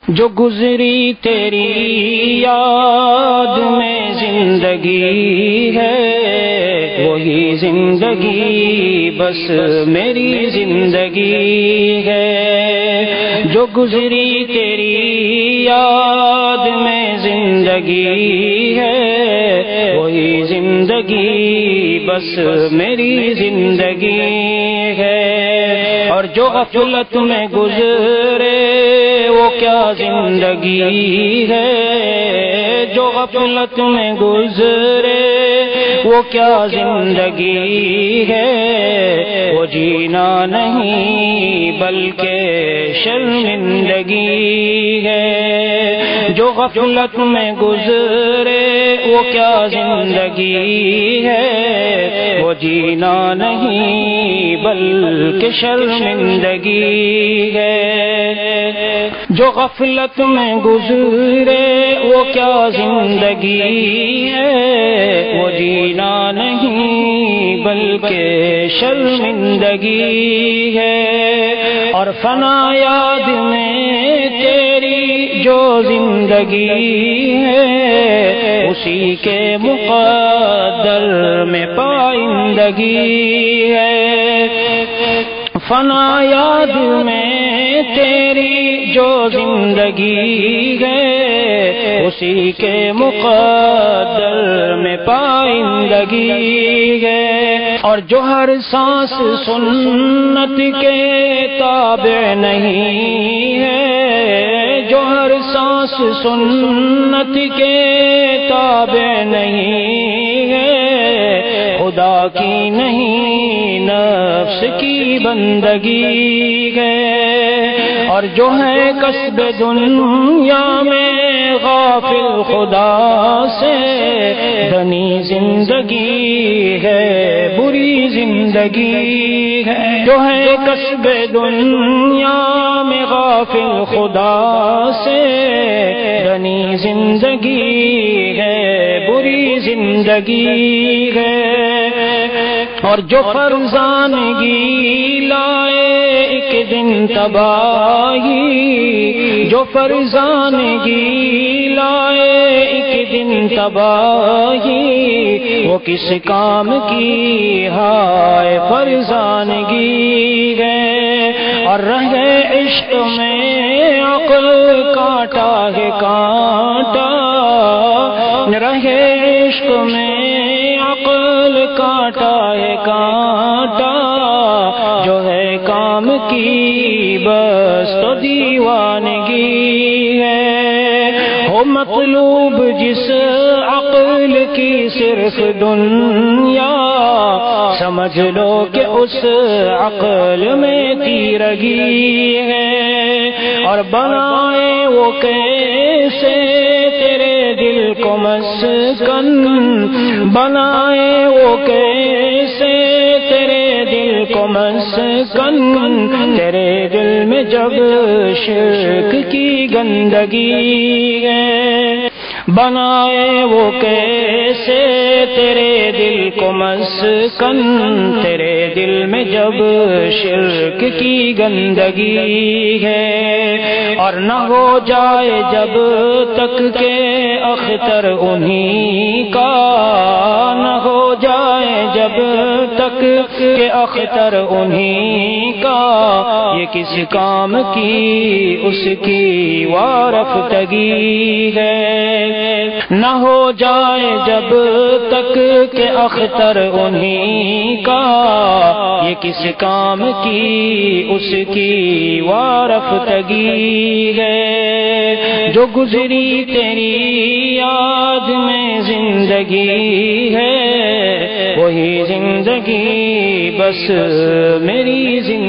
جو گزری تیری یاد میں زندگی ہے وہی زندگی بس میری زندگی ہے. جو گزری تیری یاد میں زندگی ہے وہی زندگی بس میری زندگی ہے. اور جو غفلت میں گزرے وہ کیا زندگی ہے. جو غفلت میں گزرے وہ کیا زندگی ہے. وہ جینا نہیں بلکہ شرمندگی ہے. جو غفلت میں گزرے وہ کیا زندگی ہے. وہ جینا نہیں بلکہ شرمندگی ہے. جو غفلت میں گزرے وہ کیا زندگی ہے. وہ جینا نہیں بلکہ شرمندگی ہے. اور فنا یاد میں تیری جو زندگی ہے اسی کے مقدر میں پائندگی ہے. فنا یاد میں تیری جو زندگی ہے اسی کے مقدر میں پائندگی ہے. اور جو ہر سانس سنت کے تابع نہیں ہے. جو ہر سانس سنت کے تابع نہیں ہے. خدا کی نہیں نفس کی بندگی ہے. اور جو ہے کسب دنیا میں غافل خدا سے دنی زندگی ہے بری زندگی ہے. جو ہے کسب دنیا میں غافل خدا سے دنی زندگی ہے بری زندگی ہے. اور جو فرزانگی لائے ایک دن تباہی. جو فرزانگی لائے ایک دن تباہی. وہ کس کام کی ہائے فرزانگی ہے. اور رہے عشق میں عقل کانٹا ہے کانٹا. رہے عشق میں عقل کانٹا ہے کانٹا. جو ہے کام کی بس تو دیوانگی ہے. ہو مطلوب جس عقل کی صرف دنیا سمجھ لو کہ اس عقل میں تیرگی ہے. اور بنائے وہ کیسے تیرے دل کو مسکن. بنائے وہ کیسے تیرے دل کو مسکن. تیرے دل میں جب شرک کی گندگی ہے. بنائے وہ کیسے تیرے دل کو مسکن. تیرے دل میں جب شرک کی گندگی ہے. اور نہ ہو جائے جب تک کہ اختر انہی کا. نہ ہو جائے جب تک کہ اختر انہی کا. یہ کس کام کی اس کی وارفتگی ہے. نہ ہو جائے جب تک کہ اختر انہی کا. یہ کس کام کی اس کی وارفتگی ہے. جو گزری تیری یاد میں زندگی ہے وہی زندگی بس میری زندگی